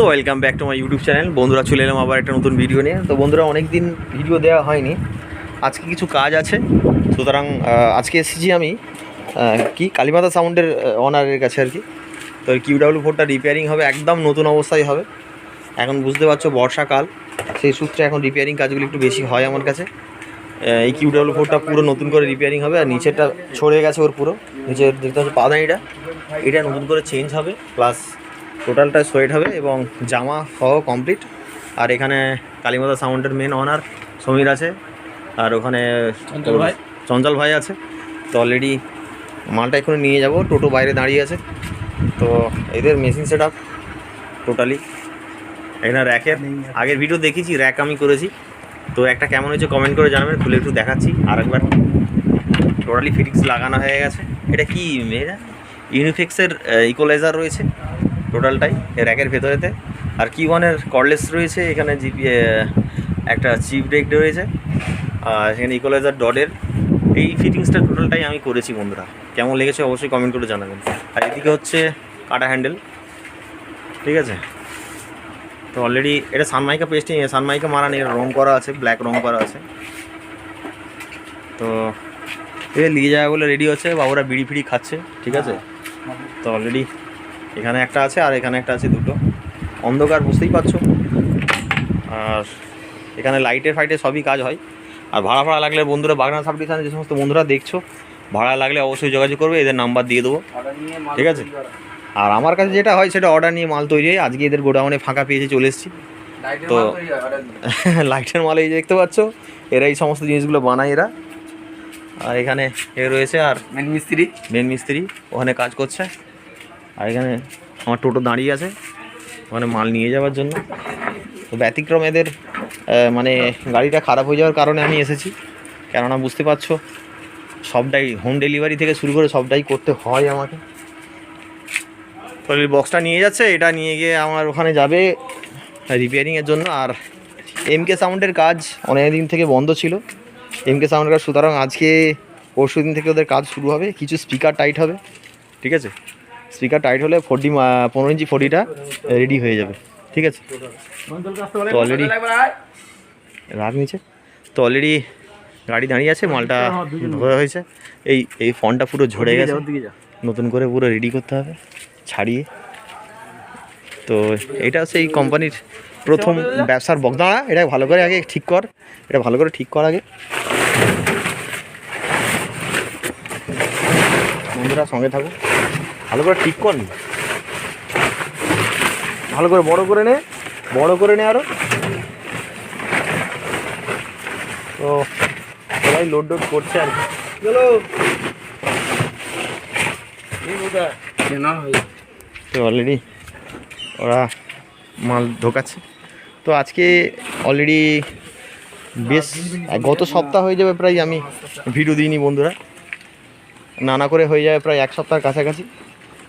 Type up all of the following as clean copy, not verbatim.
Welcome back to my YouTube channel. বন্ধুরা চলে এলাম আবার একটা নতুন ভিডিও নিয়ে। তো বন্ধুরা অনেক দিন ভিডিও দেওয়া হয়নি, আজকে কিছু কাজ আছে, সুতরাং আজকে এসেছি আমি কি কালীমাতা সাউন্ডের ওনারের কাছে আর কি। তো QW4টা রিপেয়ারিং হবে, একদম নতুন অবস্থায় হবে। এখন বুঝতে পারছো বর্ষাকাল, সেই সূত্রে এখন রিপেয়ারিং কাজগুলো একটু বেশি হয় আমার কাছে। এই QW4টা পুরো নতুন করে রিপেয়ারিং হবে, আর নিচেরটা ছড়ে গেছে ওর পুরো, নিচের দেখতে হচ্ছে পাদানিটা, এটা নতুন করে চেঞ্জ হবে, প্লাস টোটালটা সোয়েট হবে এবং জামা সহ কমপ্লিট। আর এখানে কালীমাতা সাউন্ডের মেন অনার সমীর আছে, আর ওখানে চঞ্চল ভাই আছে। তো অলরেডি মালটা এখানে নিয়ে যাব, টোটো বাইরে দাঁড়িয়ে আছে। তো এদের মেশিন সেট আপ টোটালি এখানে র্যাকের আগের ভিডিও দেখেছি, র্যাক আমি করেছি। তো একটা কেমন হয়েছে কমেন্ট করে জানাবেন, খুলে একটু দেখাচ্ছি আর একবার। টোটালি ফিটিংস লাগানো হয়ে গেছে। এটা কি ইউনিফেক্সের ইকোলাইজার রয়েছে টোটালটাই র্যাকের ভেতরেতে, আর কিওয়ানের কর্ডলেস রয়েছে এখানে, একটা চিপ ব্রেক রয়েছে, আর এখানে ইকোলাইজার ডটের। এই ফিটিংসটা টোটালটাই আমি করেছি বন্ধুরা, কেমন লেগেছে অবশ্যই কমেন্ট করে জানাবেন। আর এদিকে হচ্ছে কাটা হ্যান্ডেল, ঠিক আছে। তো অলরেডি এটা সানমাইকা পেস্টিং, সানমাইকা মারা নেই, রং করা আছে, ব্ল্যাক রং করা আছে। তো এ নিয়ে যাবে বলে রেডি হচ্ছে, বাবুরা বিড়ি ফিড়ি খাচ্ছে, ঠিক আছে। তো অলরেডি এখানে একটা আছে আর এখানে একটা আছে, দুটো অন্ধকার বুঝতেই পারছো। আর এখানে লাইটের ফাইটে সবই কাজ হয়। আর ভাড়া লাগলে বন্ধুরা বাগনা সাবডিভিশনে যে সমস্ত বন্ধুরা দেখছো, ভাড়া লাগলে অবশ্যই যোগাযোগ করবে, এদের নাম্বার দিয়ে দেবো, ঠিক আছে। আর আমার কাছে যেটা হয় সেটা অর্ডার নিয়ে মাল তৈরি হয়। আজকে এদের গোডাউনে ফাঁকা পেয়েছে, চলে এসেছি। তো লাইটের মাল এই দেখতে পাচ্ছ, এরা এই সমস্ত জিনিসগুলো বানায় এরা। আর এখানে এ রয়েছে, আর মেন মিস্ত্রি ওখানে কাজ করছে। আর এখানে আমার টোটো দাঁড়িয়ে আছে ওখানে মাল নিয়ে যাওয়ার জন্য। তো ব্যতিক্রম এদের, মানে গাড়িটা খারাপ হয়ে যাওয়ার কারণে আমি এসেছি, কেননা বুঝতে পারছো সবটাই হোম ডেলিভারি থেকে শুরু করে সবটাই করতে হয় আমাকে। তো বক্সটা নিয়ে যাচ্ছে, এটা নিয়ে গিয়ে আমার ওখানে যাবে রিপেয়ারিংয়ের জন্য। আর MK সাউন্ডের কাজ অনেক দিন থেকে বন্ধ ছিল, MK সাউন্ডের কাজ, সুতরাং আজকে পরশু দিন থেকে ওদের কাজ শুরু হবে। কিছু স্পিকার টাইট হবে, ঠিক আছে। স্পিকার টাইট হলে 15 ইঞ্চি 40টা রেডি হয়ে যাবে, ঠিক আছে। তো অলরেডি রাগ নিচে, তো অলরেডি গাড়ি দাঁড়িয়ে আছে, মালটা ধরা হয়েছে। এই ফোনটা পুরো ঝরে গেছে, নতুন করে পুরো রেডি করতে হবে ছাড়িয়ে। তো এটা হচ্ছে এই কোম্পানির প্রথম ব্যবসার বকদাঁড়া। এটা ভালো করে আগে ঠিক কর, এটা ভালো করে ঠিক কর আগে। বন্ধুরা সঙ্গে থাকো, ভালো করে ঠিক কর নি, ভালো করে বড় করে নে আরো। তো সবাই লোড করছে আর তো অলরেডি ওরা মাল ঢোকাচ্ছে। তো আজকে অলরেডি বেশ গত সপ্তাহ হয়ে যাবে প্রায় আমি ভিডিও দিইনি বন্ধুরা, নানা করে হয়ে যাবে প্রায় এক সপ্তাহের কাছাকাছি।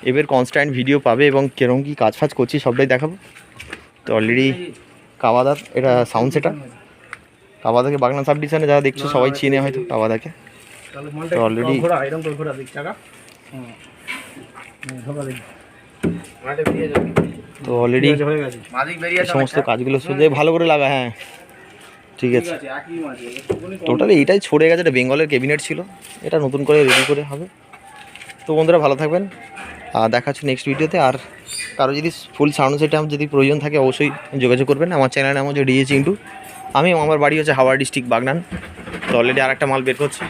এবার কনস্ট্যান্ট ভিডিও পাবে এবং কিরকম কী কাজ ফাজ করছি সবটাই দেখাবো। তো অলরেডি কাওয়াদার, এটা সাউন্ড সেটার কাওয়াদাকে বাগনা সাবডিভিশনে যারা দেখছো সবাই চিনে হয়তো কাওয়াদাকে। তো অলরেডি তো অলরেডি সমস্ত কাজগুলো শুধু ভালো করে লাগা, হ্যাঁ ঠিক আছে। টোটালি এটাই ছড়ে গেছে, এটা বেঙ্গলের ক্যাবিনেট ছিল, এটা নতুন করে রেডি করে হবে। তো বন্ধুরা ভালো থাকবেন, আর দেখা হচ্ছে নেক্সট ভিডিওতে। আর কারো যদি ফুল সাউন্ড সেটআপ যদি প্রয়োজন থাকে অবশ্যই যোগাযোগ করবেন। আমার চ্যানেলের নাম হচ্ছে DJ চিন্টু, আমার বাড়ি হচ্ছে হাওড়া ডিস্ট্রিক্ট বাগনান। তো অলরেডি আর একটা মাল বের করছে।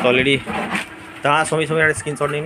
তো অলরেডি সময় একটা স্ক্রিনশট নিন।